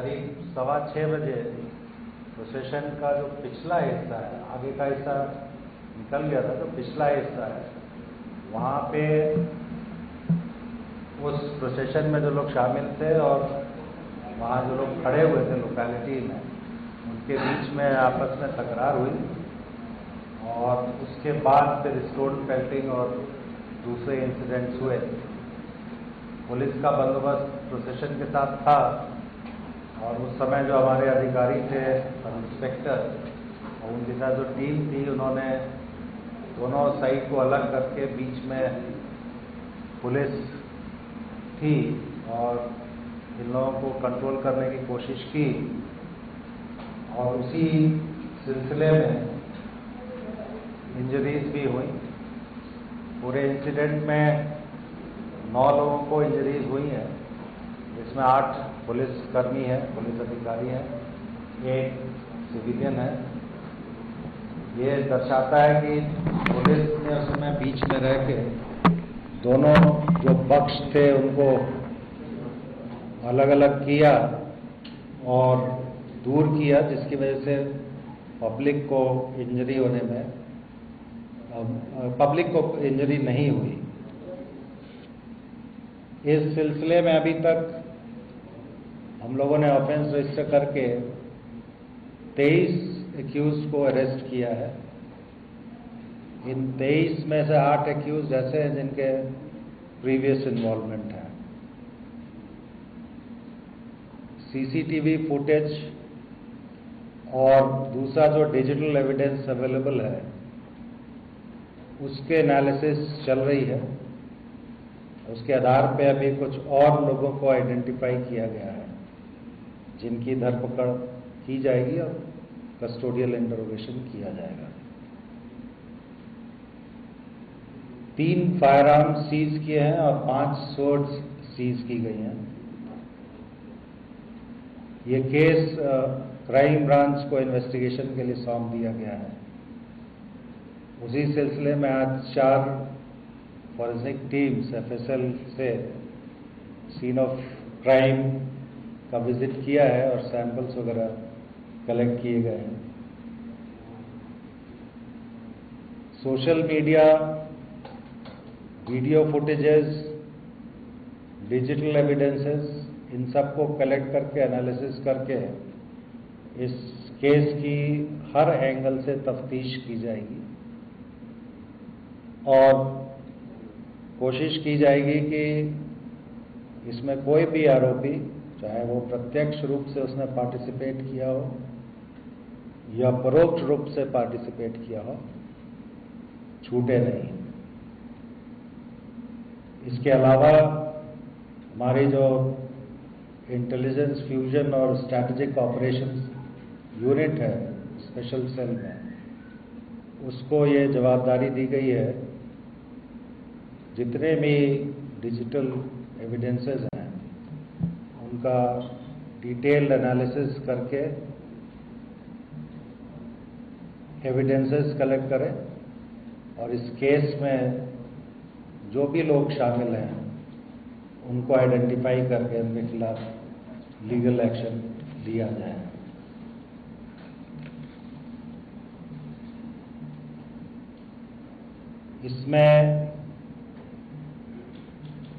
करीब 6:15 बजे प्रोसेशन का जो पिछला हिस्सा है, आगे का हिस्सा निकल गया था, जो पिछला हिस्सा है वहाँ पे उस प्रोसेशन में जो लोग शामिल थे और वहाँ जो लोग खड़े हुए थे लोकेलिटी में, उनके बीच में आपस में तकरार हुई और उसके बाद फिर स्टोन पेल्टिंग और दूसरे इंसिडेंट्स हुए। पुलिस का बंदोबस्त प्रोसेशन के साथ था और उस समय जो हमारे अधिकारी थे, इंस्पेक्टर और उनके साथ जो टीम थी, उन्होंने दोनों साइड को अलग करके बीच में पुलिस थी और इन लोगों को कंट्रोल करने की कोशिश की। और उसी सिलसिले में इंजरीज भी हुई। पूरे इंसिडेंट में 9 लोगों को इंजरीज हुई हैं, जिसमें 8 पुलिसकर्मी हैं, पुलिस अधिकारी हैं, 1 सिविलियन है। ये दर्शाता है कि पुलिस ने उस समय बीच में रह के दोनों जो पक्ष थे उनको अलग अलग किया और दूर किया, जिसकी वजह से पब्लिक को इंजरी होने में पब्लिक को इंजरी नहीं हुई। इस सिलसिले में अभी तक हम लोगों ने ऑफेंस रजिस्टर करके 23 एक्यूज को अरेस्ट किया है। इन 23 में से 8 एक्यूज ऐसे हैं जिनके प्रीवियस इन्वॉल्वमेंट है। सीसीटीवी फुटेज और दूसरा जो डिजिटल एविडेंस अवेलेबल है उसके एनालिसिस चल रही है। उसके आधार पे अभी कुछ और लोगों को आइडेंटिफाई किया गया है, जिनकी धरपकड़ की जाएगी और कस्टोडियल इंटरोगेशन किया जाएगा। 3 फायर आर्म्स सीज किए हैं और 5 सोर्ड्स सीज की गई हैं। ये केस क्राइम ब्रांच को इन्वेस्टिगेशन के लिए सौंप दिया गया है। उसी सिलसिले में आज 4 फॉरेंसिक टीम्स एफएसएल से सीन ऑफ क्राइम का विजिट किया है और सैंपल्स वगैरह कलेक्ट किए गए हैं। Social media, video footages, digital evidences, इन सब को कलेक्ट करके एनालिसिस करके इस केस की हर एंगल से तफ्तीश की जाएगी और कोशिश की जाएगी कि इसमें कोई भी आरोपी, चाहे वो प्रत्यक्ष रूप से उसने पार्टिसिपेट किया हो या परोक्ष रूप से पार्टिसिपेट किया हो, छूटे नहीं। इसके अलावा हमारी जो इंटेलिजेंस फ्यूजन और स्ट्रैटेजिक ऑपरेशंस यूनिट है स्पेशल सेल में, उसको ये जवाबदारी दी गई है जितने भी डिजिटल एविडेंसेस हैं उनका डिटेल्ड एनालिसिस करके एविडेंसेस कलेक्ट करें और इस केस में जो भी लोग शामिल हैं उनको आइडेंटिफाई करके उनके खिलाफ लीगल एक्शन लिया जाए। इसमें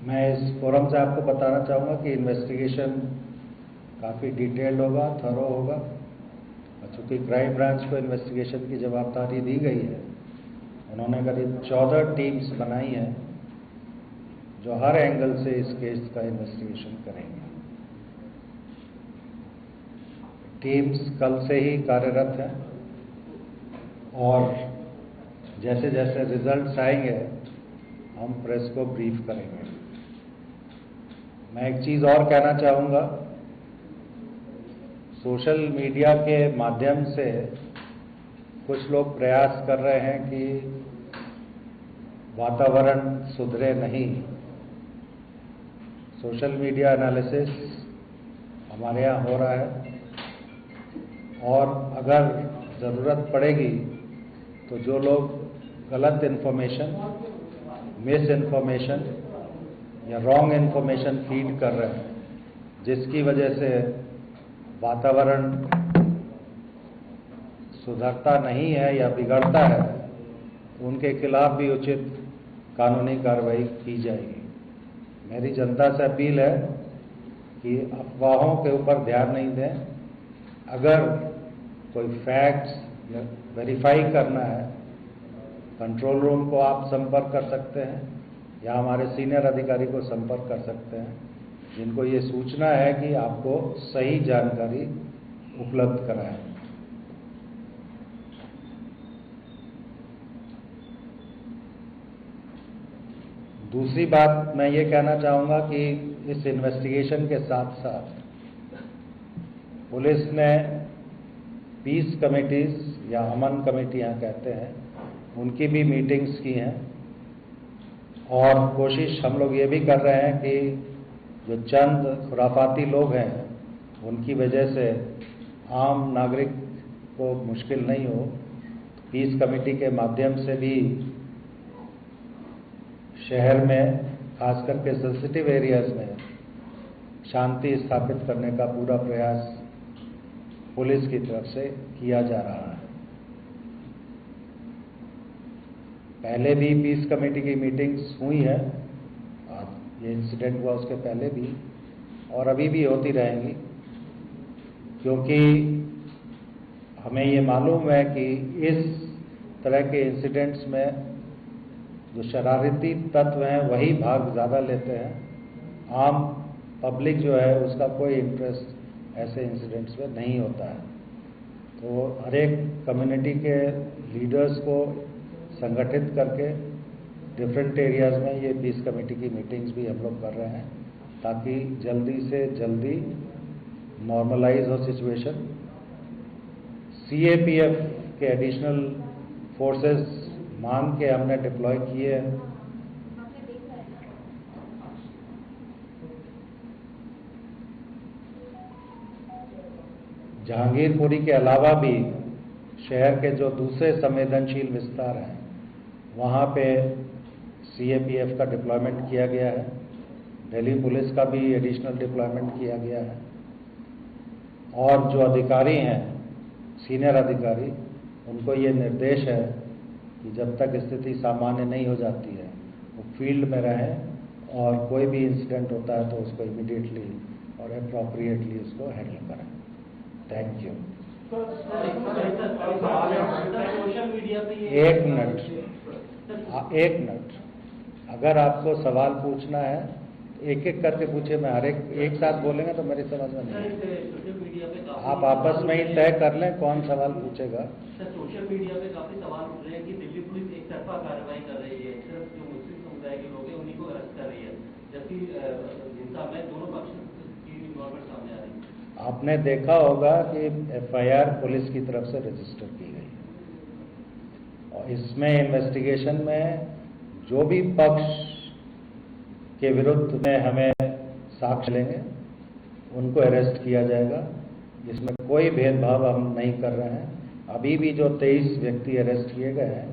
मैं इस फोरम से आपको बताना चाहूँगा कि इन्वेस्टिगेशन काफ़ी डिटेल्ड होगा, थरो होगा। चूँकि क्राइम ब्रांच को इन्वेस्टिगेशन की जवाबदारी दी गई है, उन्होंने करीब 14 टीम्स बनाई हैं जो हर एंगल से इस केस का इन्वेस्टिगेशन करेंगे। टीम्स कल से ही कार्यरत हैं और जैसे जैसे रिजल्ट्स आएंगे हम प्रेस को ब्रीफ करेंगे। मैं एक चीज़ और कहना चाहूँगा, सोशल मीडिया के माध्यम से कुछ लोग प्रयास कर रहे हैं कि वातावरण सुधरे नहीं। सोशल मीडिया एनालिसिस हमारे यहाँ हो रहा है और अगर ज़रूरत पड़ेगी तो जो लोग गलत इन्फॉर्मेशन, मिस इन्फॉर्मेशन या रॉन्ग इन्फॉर्मेशन फीड कर रहे हैं, जिसकी वजह से वातावरण सुधरता नहीं है या बिगड़ता है तो उनके खिलाफ भी उचित कानूनी कार्रवाई की जाएगी। मेरी जनता से अपील है कि अफवाहों के ऊपर ध्यान नहीं दें। अगर कोई फैक्ट्स वेरीफाई करना है, कंट्रोल रूम को आप संपर्क कर सकते हैं या हमारे सीनियर अधिकारी को संपर्क कर सकते हैं, जिनको ये सूचना है कि आपको सही जानकारी उपलब्ध कराएं। दूसरी बात मैं ये कहना चाहूँगा कि इस इन्वेस्टिगेशन के साथ साथ पुलिस ने पीस कमेटीज या अमन कमेटियाँ कहते हैं, उनकी भी मीटिंग्स की हैं और कोशिश हम लोग ये भी कर रहे हैं कि जो चंद खुराफाती लोग हैं उनकी वजह से आम नागरिक को मुश्किल नहीं हो। पीस कमेटी के माध्यम से भी शहर में खास करके सेंसिटिव एरियाज में शांति स्थापित करने का पूरा प्रयास पुलिस की तरफ से किया जा रहा है। पहले भी पीस कमेटी की मीटिंग्स हुई है, ये इंसिडेंट हुआ उसके पहले भी और अभी भी होती रहेंगी, क्योंकि हमें ये मालूम है कि इस तरह के इंसिडेंट्स में जो शरारती तत्व हैं वही भाग ज़्यादा लेते हैं। आम पब्लिक जो है उसका कोई इंटरेस्ट ऐसे इंसिडेंट्स में नहीं होता है। तो हर एक कम्युनिटी के लीडर्स को संगठित करके डिफरेंट एरियाज़ में ये पीस कमेटी की मीटिंग्स भी हम लोग कर रहे हैं ताकि जल्दी से जल्दी नॉर्मलाइज हो सिचुएशन। सीएपीएफ के एडिशनल फोर्सेस मांग के हमने डिप्लॉय किए हैं। जहांगीरपुरी के अलावा भी शहर के जो दूसरे संवेदनशील विस्तार हैं वहाँ पे सीएपीएफ का डिप्लॉयमेंट किया गया है। दिल्ली पुलिस का भी एडिशनल डिप्लॉयमेंट किया गया है और जो अधिकारी हैं सीनियर अधिकारी, उनको ये निर्देश है कि जब तक स्थिति सामान्य नहीं हो जाती है वो फील्ड में रहें और कोई भी इंसिडेंट होता है तो उसको इमीडिएटली और अप्रोप्रिएटली उसको हैंडल करें। Thank you. एक मिनट, अगर आपको सवाल पूछना है एक एक करके पूछे। मैं हर एक साथ बोलेंगे तो मेरी समझ में नहीं। आप आपस में ही तय कर लें कौन सवाल पूछेगा। सर, सोशल मीडिया पे काफी सवाल उठ रहे हैं कि दिल्ली पुलिस एक तरफा कार्रवाई कर रही है, सिर्फ जो मुस्लिम समुदाय के लोग हैं उन्हीं को अरेस्ट कर रही है, जबकि हिंसा में दोनों पक्ष की इन्वॉल्वमेंट सामने आ रही है। आपने देखा होगा कि एफआईआर पुलिस की तरफ से रजिस्टर की गई और इसमें इन्वेस्टिगेशन में जो भी पक्ष के विरुद्ध में हमें साक्ष्य लेंगे उनको अरेस्ट किया जाएगा। इसमें कोई भेदभाव हम नहीं कर रहे हैं। अभी भी जो 23 व्यक्ति अरेस्ट किए गए हैं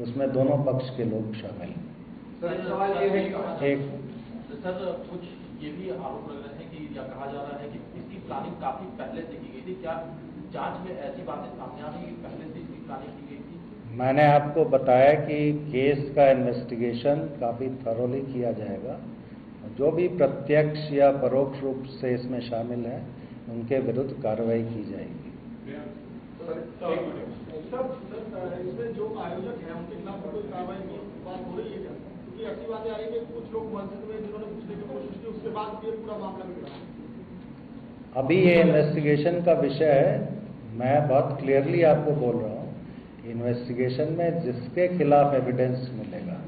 उसमें दोनों पक्ष के लोग शामिल हैं। सर, कुछ ये भी आरोप लग रहे हैं कि या कहा जा रहा है कि इसकी प्लानिंग काफी पहले से की गई थी। क्या जांच में ऐसी बातें सामने आ रही है कि पहले से इसकी प्लानिंग की गई थी? मैंने आपको बताया कि केस का इन्वेस्टिगेशन काफ़ी थरोली किया जाएगा। जो भी प्रत्यक्ष या परोक्ष रूप से इसमें शामिल हैं उनके विरुद्ध कार्रवाई की जाएगी। इसमें जो आयोजक हैं उनके खिलाफ कोई कार्रवाई की बात हो रही है क्या? क्योंकि ऐसी बातें आ रही है कि कुछ लोग मस्जिद में जिन्होंने पूछने की कोशिश की उसके बाद ये पूरा मामला बिगड़ा। अभी ये इन्वेस्टिगेशन का विषय है। मैं बहुत क्लियरली आपको बोल रहा हूँ, इन्वेस्टिगेशन में जिसके खिलाफ एविडेंस मिलेगा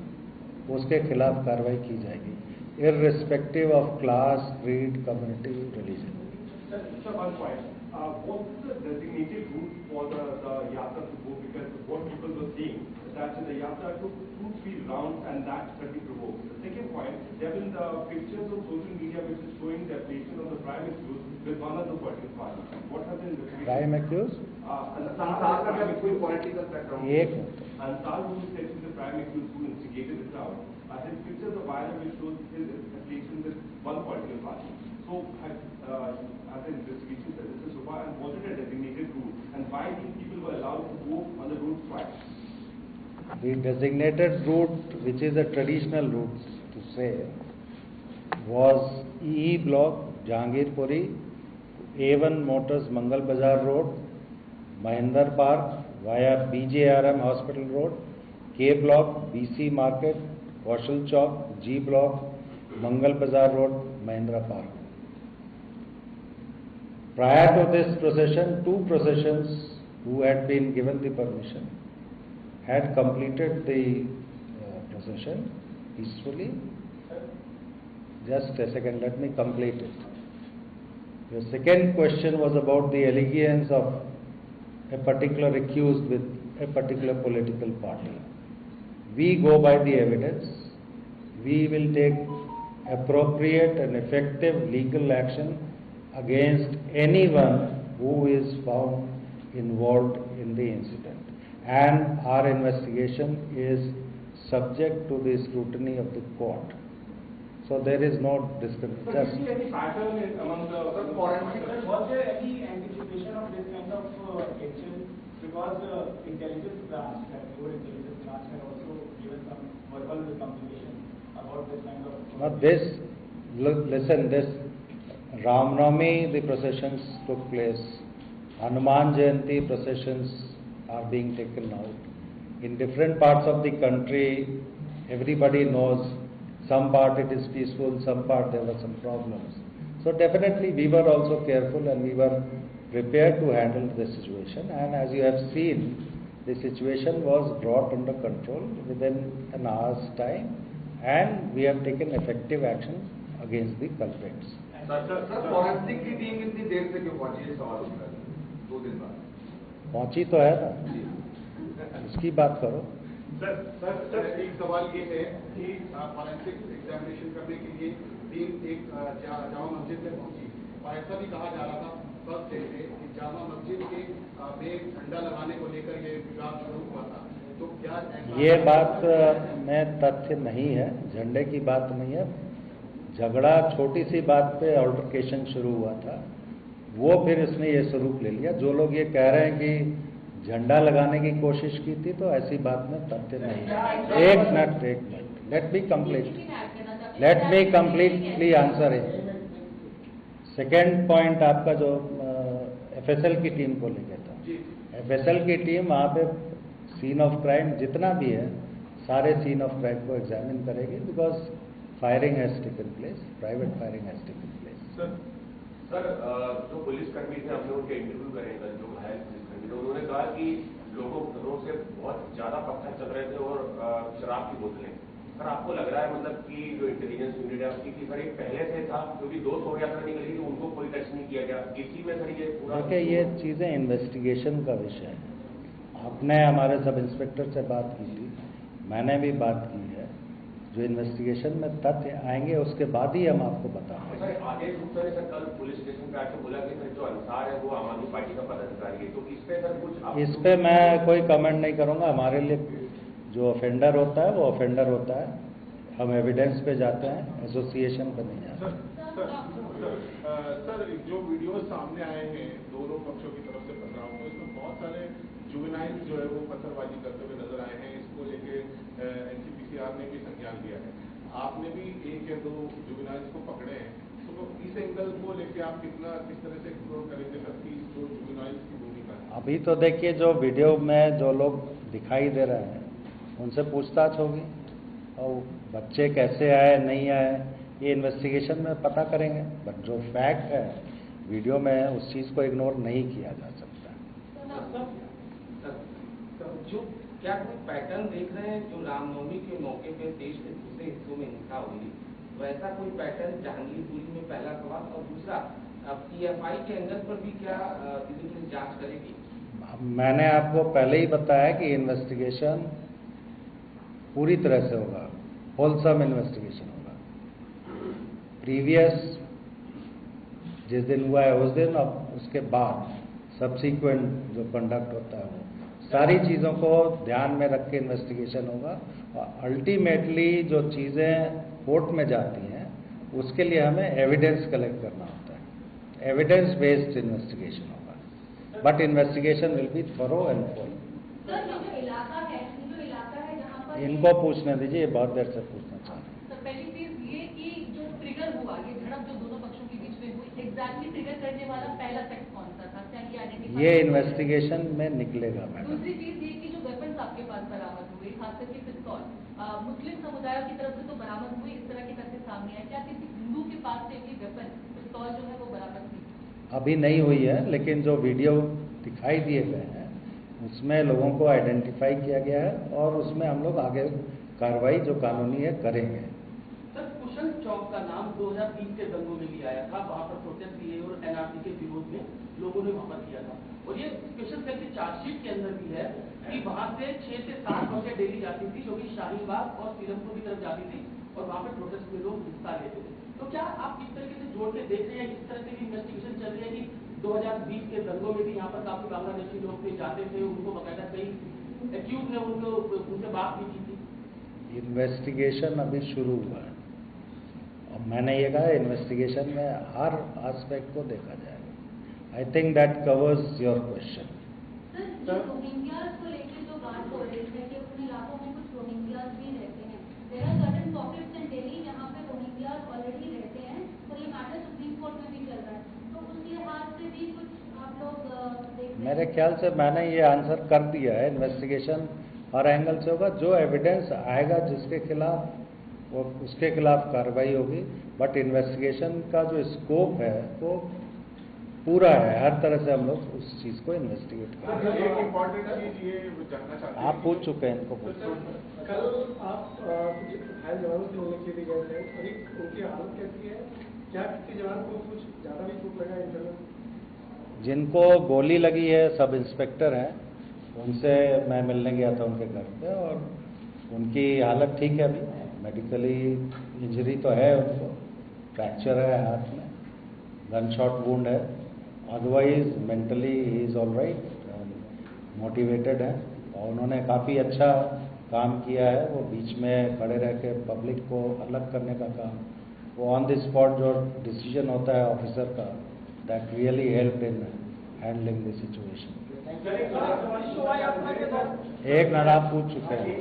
उसके खिलाफ कार्रवाई की जाएगी, irrespective of class, creed, community, religion. Sir, one point. What's the designated route for the yatra to go? Because what people were saying that the yatra took 2-3 rounds and that certainly provoked. The second point, there have been the pictures on social media which is showing the relation of the prime accused with one of the political parties. What has been the Prime accused? Ansar का कोई political background. एक Ansar, who is said to be the prime accused who instigated the crowd, his pictures are viral which shows his affiliation with one political party. So, has the investigation said this is so far The designated route, which is a traditional route to say, was E block, Jahangirpuri, A1 Motors Mangal Bazar Road, Mahinder Park via BJRM Hospital Road, K block, BC Market, Kaushal Chowk, G block, Mangal Bazar Road, Mahindra Park. Prior to this procession, 2 processions who had been given the permission had completed the procession peacefully. Just a second, let me complete it. Your second question was about the allegiance of a particular accused with a particular political party. We go by the evidence. We will take appropriate and effective legal action against anyone who is found involved in the incident. And our investigation is subject to the scrutiny of the court. So there is no discrimination. Sir, do you see any pattern among the forensic? Was there any anticipation of this kind of action? Because intelligence branch, like your intelligence branch, had also given some verbal communication about this kind of. Now this, listen, this Ramnavami, the processions took place. Hanuman Jayanti processions are being taken out. In different parts of the country, everybody knows. Some part it is peaceful, some part there were some problems. So definitely we were also careful and we were prepared to handle the situation. And as you have seen, the situation was brought under control within an hour's time, and we have taken effective action against the culprits. Sir forensic की team इतनी देर से क्यों पहुंची, ये सवाल उठा है 2 दिन बाद। पहुंची तो है ना, उसकी बात करो। सर एक सवाल ये है कि फॉरेंसिक एग्जामिनेशन करने के लिए टीम एक जामा मस्जिद में पहुंची, और ऐसा भी कहा जा रहा था फर्स्ट डे से कि जामा मस्जिद के में झंडा लगाने को लेकर ये विवाद शुरू हुआ था। तो क्या ये बात में तथ्य नहीं है, झंडे की बात नहीं है। झगड़ा छोटी सी बात पे अल्टरकेशन शुरू हुआ था, वो फिर इसने ये स्वरूप ले लिया। जो लोग ये कह रहे हैं कि झंडा लगाने की कोशिश की थी, तो ऐसी बात में तथ्य नहीं है। एक minute, let me completely answer है। सेकेंड पॉइंट आपका जो FSL की टीम को लेकर था, FSL की टीम वहाँ पे सीन ऑफ क्राइम जितना भी है, सारे सीन ऑफ क्राइम को एग्जामिन करेगी, because firing has taken place, private firing has taken place. Sir जो पुलिसकर्मी थे, हमने उनके इंटरव्यू करेंगे, जो घायल पुलिसकर्मी थे, उन्होंने कहा कि लोगों घरों से बहुत ज्यादा पत्थर चल रहे थे और शराब की बोतलें। सर आपको लग रहा है मतलब कि जो इंटेलिजेंस यूनिट है आपकी, कि सर ये पहले से था, क्योंकि 2 शोर यात्रा निकली थी, उनको कोई टच नहीं किया गया, इसी में सर ये पूरा। देखिए, ये चीज़ें इन्वेस्टिगेशन का विषय है। आपने हमारे सब इंस्पेक्टर से बात की थी, मैंने भी बात की है। जो इन्वेस्टिगेशन में तथ्य आएंगे उसके बाद ही हम आपको बताएंगे। सर आदेश गुप्ता ने सर कल पुलिस स्टेशन पे आके बोला कि सर जो अंसार है वो आम आदमी पार्टी का पदाधिकारी है, तो इस पे सर कुछ इस पे मैं कोई कमेंट नहीं करूंगा। हमारे लिए जो ऑफेंडर होता है वो ऑफेंडर होता है, हम एविडेंस पे जाते हैं, एसोसिएशन पे नहीं जाते। सर जो वीडियो सामने आए हैं दोनों पक्षों की तरफ से पथराव, तो इसमें बहुत सारे जुवेनाइल जो है वो पत्थरबाजी करते हुए नजर आए हैं। इसको लेके NCPCR ने भी संज्ञान लिया है, आपने भी 1 या 2 जुवेनाइल्स को पकड़े हैं। तो इस एंगल को लेके आप किस तरह से एक्सप्लोर करेंगे सर कि जो जुवेनाइल्स की भूमिका है? अभी तो देखिए, जो वीडियो में जो लोग दिखाई दे रहे हैं उनसे पूछताछ होगी, और बच्चे कैसे आए नहीं आए ये इन्वेस्टिगेशन में पता करेंगे। बट जो फैक्ट है वीडियो में, उस चीज़ को इग्नोर नहीं किया जा सकता। जो क्या कोई पैटर्न देख रहे हैं जो रामनवमी के मौके पे देश के दूसरे हिस्सों में हिंसा हुई, वैसा कोई पैटर्न जहांगीरपुरी में? पहला सवाल। और दूसरा, PFI के एंगल पर भी क्या दिल्ली पुलिस जांच करेगी? मैंने आपको पहले ही बताया कि इन्वेस्टिगेशन पूरी तरह से होगा, होलसम इन्वेस्टिगेशन होगा। प्रीवियस जिस दिन हुआ है उस दिन, अब उसके बाद सब्सिक्वेंट जो कंडक्ट होता है वो सारी चीज़ों को ध्यान में रख के इन्वेस्टिगेशन होगा, और अल्टीमेटली जो चीज़ें कोर्ट में जाती हैं उसके लिए हमें एविडेंस कलेक्ट करना होता है। एविडेंस बेस्ड इन्वेस्टिगेशन होगा, but investigation will be thorough and full. Sir, जो इलाका है पर इनको पूछने दीजिए, ये बहुत देर से पूछना चाह रहे हैं। तो पहली चीज ये कि जो ट्रिगर हुआ, ये झड़प जो दोनों पक्षों के बीच में हुई, एग्जैक्टली ट्रिगर करने वाला पहला सेक्स कौन सा था, क्या ये आइडेंटिफाई? ये इन्वेस्टिगेशन में निकलेगा मैडम। दूसरी चीज ये कि जो वेपन्स आपके पास बरामद हुए, खास करके पिस्तौल, मुस्लिम समुदायों की तरफ से तो बरामद हुई, इस तरह की तथ्य सामने आए, क्या किसी हिंदू के पास से भी वेपन पिस्तौल जो है वो बरामद हुई? अभी नहीं हुई है, लेकिन जो वीडियो दिखाई दिए गए हैं उसमें लोगों को आइडेंटिफाई किया गया है और उसमें हम लोग आगे कार्रवाई जो कानूनी है करेंगे। सर, कुशल चौक का नाम 2020 के दंगों में भी आया था, वहां पर प्रोटेस्ट किए और एनआरसी के विरोध में लोगों ने वहां पर किया था, और ये स्पेशल सेल की चार्जशीट के अंदर भी है कि वहां से 6 से 7 बसें डेली जाती थी जो कि शाहीनबाग और सीरमपुर की तरफ जाती थी और वहां पर प्रोटेस्ट में लोग हिस्सा लेते थे। तो क्या आप इस तरीके से जोड़ के देख रहे हैं, इस तरह से भी इन्वेस्टिगेशन चल रही है कि 2020 के दंगों में भी यहाँ पर काफी बांग्लादेशी लोग थे, जाते थे, उनको बकायदा कई एक्यूज ने उनसे बात भी की थी? इन्वेस्टिगेशन अभी शुरू हुआ है और मैंने ये कहा इन्वेस्टिगेशन में हर एस्पेक्ट को देखा जाएगा। I think that covers your question. Sir, Rohingyas को लेकर जो बात हो रही है कि उन इलाकों में कुछ रोहिंग्यास भी रहते हैं, there are certain pockets in Delhi जहां पे रोहिंग्यास ऑलरेडी रहते हैं और ये मैटर सुप्रीम कोर्ट में भी चल रहा है, तो उस लिहाज से भी कुछ आप लोग देख रहे हैं? मेरे ख्याल से मैंने ये आंसर कर दिया है। इन्वेस्टिगेशन हर एंगल से होगा, जो एविडेंस आएगा जिसके खिलाफ वो उसके खिलाफ कार्रवाई होगी, बट इन्वेस्टिगेशन का जो स्कोप है वो पूरा है। हर तरह से हम लोग उस चीज़ को इन्वेस्टिगेट करेंगे। एक इम्पोर्टेंट चीज ये जानना चाहते हैं, आप पूछ चुके हैं, इनको पूछ कल आप कुछ घायल जवानों से मिलने के लिए गए थे, और एक उनकी हालत कैसी है? क्या किसी जवान को कुछ ज्यादा भी चोट लगा इंटरनल? जिनको गोली लगी है सब इंस्पेक्टर हैं, उनसे मैं मिलने गया था उनके घर पे और उनकी हालत ठीक है। अभी मेडिकली इंजरी तो है, उनको फ्रैक्चर है हाथ में, गन शॉट वुंड है, otherwise mentally he is all right, motivated है और उन्होंने काफ़ी अच्छा काम किया है। वो बीच में खड़े रह के पब्लिक को अलग करने का काम, वो ऑन द स्पॉट जो डिसीजन होता है ऑफिसर का, that really help in handling the situation. शोभा यात्रा के दौरान एक मिनट, आप पूछ चुके हैं।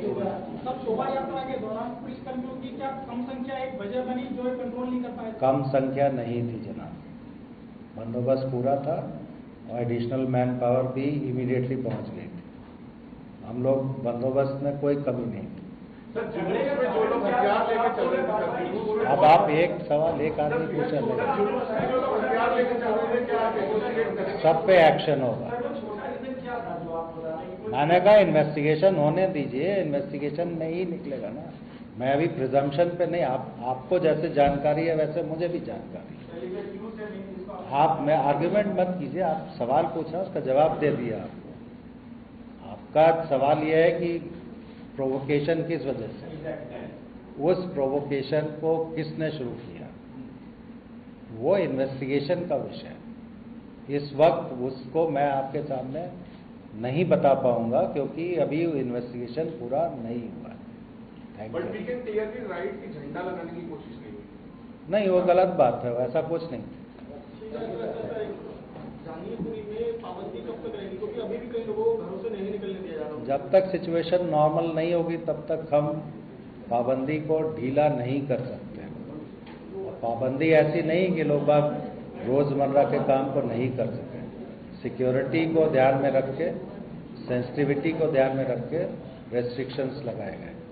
सब शोभा यात्रा के दौरान पुलिसकर्मियों की क्या कम संख्या एक वजह बनी जो कंट्रोल नहीं कर पाए? कम संख्या नहीं थी जनाब, बंदोबस्त पूरा था और एडिशनल मैन पावर भी इमीडिएटली पहुंच गई थी। हम लोग बंदोबस्त में कोई कमी नहीं थी। सर, जुलूस में जो लोग हथियार लेके चल रहे थे, अब आप एक सवाल एक आदमी पूछा लेगा, जुलूस में जो लोग हथियार लेके चल रहे थे, क्या आप नेगोशिएट करेंगे? सब पे एक्शन होगा। क्या था जो आप बता रहे हैं? मैंने कहा इन्वेस्टिगेशन होने दीजिए, इन्वेस्टिगेशन में ही निकलेगा ना। मैं अभी प्रिजम्पशन पे नहीं, आपको जैसे जानकारी है वैसे मुझे भी जानकारी है। आप मैं आर्ग्यूमेंट मत कीजिए, आप सवाल पूछा उसका जवाब दे दिया आपको। आपका सवाल यह है कि प्रोवोकेशन किस वजह से, उस प्रोवोकेशन को किसने शुरू किया, वो इन्वेस्टिगेशन का विषय है। इस वक्त उसको मैं आपके सामने नहीं बता पाऊंगा क्योंकि अभी इन्वेस्टिगेशन पूरा नहीं हुआ है। But we can tear the right कि झंडा लगाने की कोशिश नहीं हुई। नहीं, वो गलत बात है, ऐसा कुछ नहीं। जानीपुरी में पाबंदी कब तक रहेगी, क्योंकि अभी भी कई लोगों को घरों से नहीं निकलने दिया जा रहा? जब तक सिचुएशन नॉर्मल नहीं होगी तब तक हम पाबंदी को ढीला नहीं कर सकते। और पाबंदी ऐसी नहीं कि लोग बाग रोजमर्रा के काम को नहीं कर सकें। सिक्योरिटी को ध्यान में रख के, सेंसिटिविटी को ध्यान में रख के रेस्ट्रिक्शंस लगाए गए।